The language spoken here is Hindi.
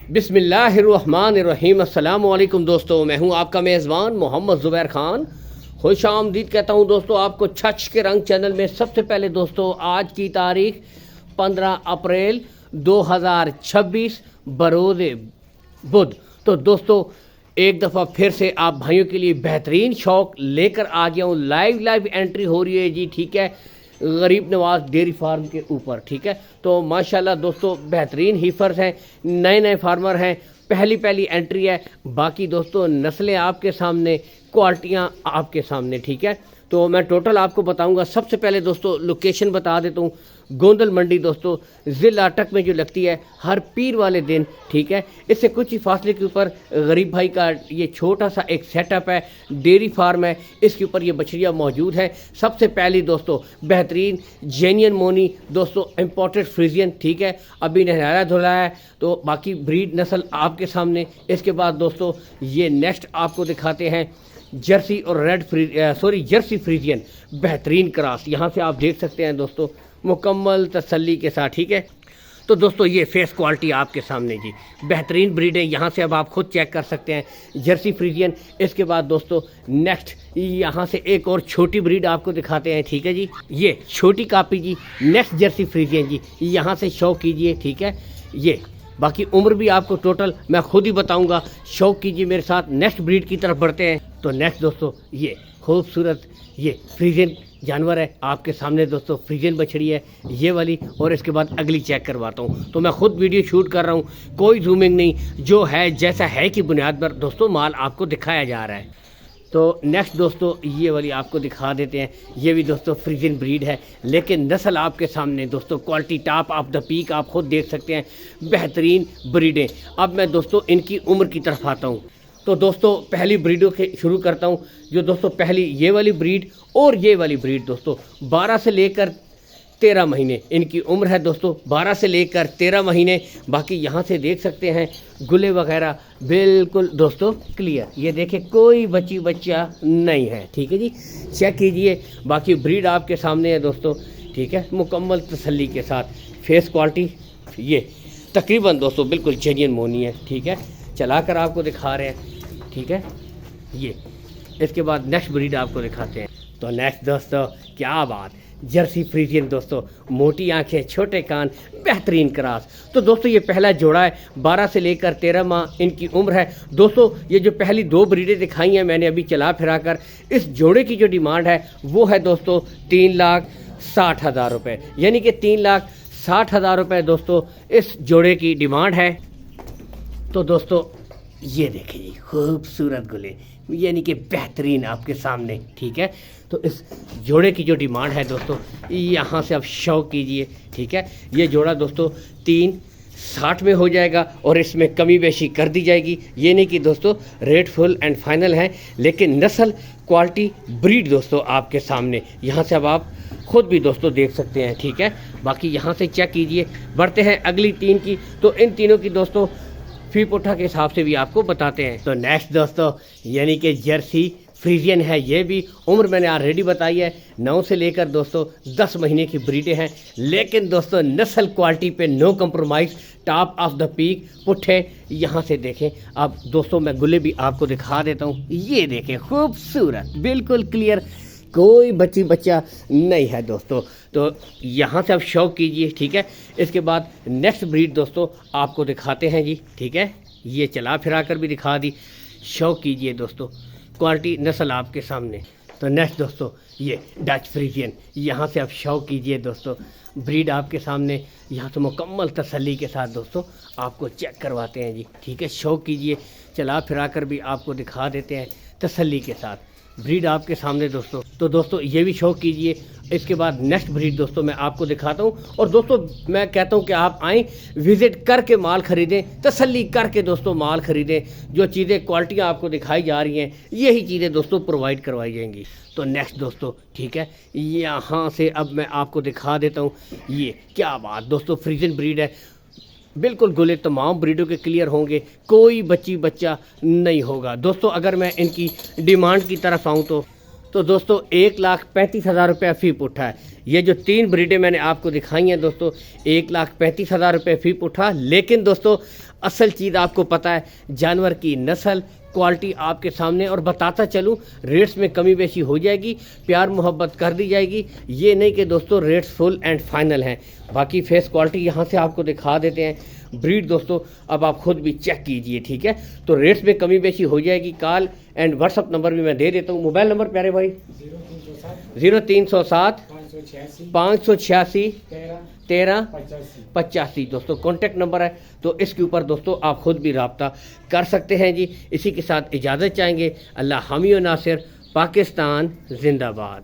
बिस्मिल्लाहिर्रहमानिर्रहीम। अस्सलाम वालेकुम दोस्तों, मैं हूं आपका मेज़बान मोहम्मद ज़ुबैर खान। खुश आमदीद कहता हूं दोस्तों आपको छछ के रंग चैनल में। सबसे पहले दोस्तों आज की तारीख 15 अप्रैल 2026 बरोज़ बुध। तो दोस्तों एक दफ़ा फिर से आप भाइयों के लिए बेहतरीन शौक लेकर आ गया हूँ। लाइव एंट्री हो रही है जी, ठीक है, गरीब नवाज डेयरी फार्म के ऊपर, ठीक है। तो माशाल्लाह दोस्तों बेहतरीन हीफर्स हैं, नए फार्मर हैं, पहली एंट्री है। बाकी दोस्तों नस्लें आपके सामने, क्वालिटियाँ आपके सामने, ठीक है। तो मैं टोटल आपको बताऊंगा। सबसे पहले दोस्तों लोकेशन बता देता हूँ। गोंदल मंडी दोस्तों ज़िला अटक में जो लगती है हर पीर वाले दिन, ठीक है। इससे कुछ ही फासले के ऊपर गरीब भाई का ये छोटा सा एक सेटअप है, डेयरी फार्म है, इसके ऊपर ये बछड़ियाँ मौजूद है। सबसे पहली दोस्तों बेहतरीन जेन्यन मोनी दोस्तों, इम्पोर्टेड फ्रीजियन, ठीक है, अभी नहलाया धुलाया है। तो बाकी ब्रीड नस्ल आपके सामने। इसके बाद दोस्तों ये नेक्स्ट आपको दिखाते हैं जर्सी और जर्सी फ्रीजियन, बेहतरीन क्रॉस। यहाँ से आप देख सकते हैं दोस्तों मुकम्मल तसल्ली के साथ, ठीक है। तो दोस्तों ये फेस क्वालिटी आपके सामने जी, बेहतरीन ब्रीड है। यहाँ से अब आप खुद चेक कर सकते हैं जर्सी फ्रीजियन। इसके बाद दोस्तों नेक्स्ट यहाँ से एक और छोटी ब्रीड आपको दिखाते हैं, ठीक है जी। ये छोटी कापी जी, नेक्स्ट जर्सी फ्रीजियन जी, यहाँ से शौक कीजिए, ठीक है। ये बाकी उम्र भी आपको टोटल मैं खुद ही बताऊंगा, शौक कीजिए मेरे साथ। नेक्स्ट ब्रीड की तरफ बढ़ते हैं। तो नेक्स्ट दोस्तों ये खूबसूरत ये फ्रीजियन जानवर है आपके सामने दोस्तों, फ्रीजियन बछड़ी है ये वाली। और इसके बाद अगली चेक करवाता हूँ। तो मैं खुद वीडियो शूट कर रहा हूँ, कोई जूमिंग नहीं, जो है जैसा है की बुनियाद पर दोस्तों माल आपको दिखाया जा रहा है। तो नेक्स्ट दोस्तों ये वाली आपको दिखा देते हैं। ये भी दोस्तों फ्रीजियन ब्रीड है, लेकिन नस्ल आपके सामने दोस्तों, quality top of the peak, आप खुद देख सकते हैं, बेहतरीन ब्रीडें। अब मैं दोस्तों इनकी उम्र की तरफ आता हूँ। तो दोस्तों पहली ब्रीडों के शुरू करता हूँ। जो दोस्तों पहली ये वाली ब्रीड और ये वाली ब्रीड दोस्तों 12 से लेकर 13 महीने इनकी उम्र है दोस्तों, 12 से लेकर 13 महीने। बाकी यहाँ से देख सकते हैं गुले वगैरह बिल्कुल दोस्तों क्लियर, ये देखें कोई बच्चा नहीं है, ठीक है जी। चेक कीजिए, बाकी ब्रीड आपके सामने है दोस्तों, ठीक है, मुकम्मल तसल्ली के साथ। फेस क्वालिटी ये तकरीबन दोस्तों बिल्कुल जेन्युइन मोनी है, ठीक है, चलाकर आपको दिखा रहे हैं, ठीक है। ये इसके बाद नेक्स्ट ब्रीड आपको दिखाते हैं। तो नेक्स्ट दोस्तों क्या बात, जर्सी फ्रीजियन दोस्तों, मोटी आंखें, छोटे कान, बेहतरीन क्रॉस। तो दोस्तों ये पहला जोड़ा है, 12 से लेकर 13 माह इनकी उम्र है दोस्तों। ये जो पहली दो ब्रीडें दिखाई हैं मैंने अभी चला फिरा कर, इस जोड़े की जो डिमांड है वो है दोस्तों 3,60,000 रुपये, यानी कि 3,60,000 रुपये दोस्तों इस जोड़े की डिमांड है। तो दोस्तों ये देखिए जी खूबसूरत गुले, यानी कि बेहतरीन आपके सामने, ठीक है। तो इस जोड़े की जो डिमांड है दोस्तों यहाँ से आप शौक कीजिए, ठीक है। ये जोड़ा दोस्तों 3,60 में हो जाएगा और इसमें कमी बेशी कर दी जाएगी। ये नहीं कि दोस्तों रेट फुल एंड फाइनल है, लेकिन नस्ल क्वालिटी ब्रीड दोस्तों आपके सामने। यहाँ से अब आप खुद भी दोस्तों देख सकते हैं, ठीक है। बाकी यहाँ से चेक कीजिए। बढ़ते हैं अगली तीन की। तो इन तीनों की दोस्तों फी पुठा के हिसाब से भी आपको बताते हैं। तो नेक्स्ट दोस्तों यानी कि जर्सी फ्रीजियन है। ये भी उम्र मैंने ऑलरेडी बताई है, 9 से लेकर दोस्तों 10 महीने की ब्रीडें हैं, लेकिन दोस्तों नस्ल क्वालिटी पे no compromise, top of the peak पुट्ठे। यहाँ से देखें अब दोस्तों, मैं गुले भी आपको दिखा देता हूँ। ये देखें खूबसूरत, बिल्कुल क्लियर, कोई बच्चा नहीं है दोस्तों। तो यहाँ से आप शौक कीजिए, ठीक है। इसके बाद नेक्स्ट ब्रीड दोस्तों आपको दिखाते हैं जी, ठीक है। ये चला फिरा कर भी दिखा दी, शौक कीजिए दोस्तों, क्वालिटी नस्ल आपके सामने। तो नेक्स्ट दोस्तों ये डच फ्रीजियन, यहाँ से आप शौक कीजिए दोस्तों, ब्रीड आपके सामने। यहाँ से मुकम्मल तसल्ली के साथ दोस्तों आपको चेक करवाते हैं जी, ठीक है। शौक कीजिए, चला फिरा कर भी आपको दिखा देते हैं तसल्ली के साथ, ब्रीड आपके सामने दोस्तों। तो दोस्तों ये भी शौक कीजिए। इसके बाद नेक्स्ट ब्रीड दोस्तों मैं आपको दिखाता हूँ। और दोस्तों मैं कहता हूँ कि आप आएँ, विज़िट करके माल ख़रीदें, तसल्ली करके दोस्तों माल ख़रीदें। जो चीज़ें क्वालिटियाँ आपको दिखाई जा रही हैं यही चीज़ें दोस्तों प्रोवाइड करवाई जाएंगी। तो नेक्स्ट दोस्तों, ठीक है, यहाँ से अब मैं आपको दिखा देता हूँ। ये क्या बात दोस्तों, फ्रीजियन ब्रीड है, बिल्कुल गुले तमाम ब्रीडों के क्लियर होंगे, कोई बच्चा नहीं होगा दोस्तों। अगर मैं इनकी डिमांड की तरफ आऊँ तो दोस्तों 1,35,000 रुपया फ़ी पुट्ठा है, ये जो 3 ब्रीडें मैंने आपको दिखाई हैं दोस्तों, 1,35,000 रुपये फ़ी पुठा। लेकिन दोस्तों असल चीज़ आपको पता है, जानवर की नस्ल क्वालिटी आपके सामने, और बताता चलूँ रेट्स में कमी बेशी हो जाएगी, प्यार मोहब्बत कर दी जाएगी। ये नहीं कि दोस्तों रेट्स फुल एंड फाइनल हैं। बाकी फेस क्वालिटी यहाँ से आपको दिखा देते हैं, ब्रीड दोस्तों अब आप खुद भी चेक कीजिए, ठीक है। तो रेट्स में कमी बेशी हो जाएगी। कॉल एंड व्हाट्सअप नंबर भी मैं दे देता हूँ। मोबाइल नंबर प्यारे भाई 0307 586 13 85 दोस्तों कॉन्टैक्ट नंबर है। तो इसके ऊपर दोस्तों आप खुद भी रब्ता कर सकते हैं जी। इसी के साथ इजाज़त चाहेंगे। अल्लाह हामी और नासिर, पाकिस्तान जिंदाबाद।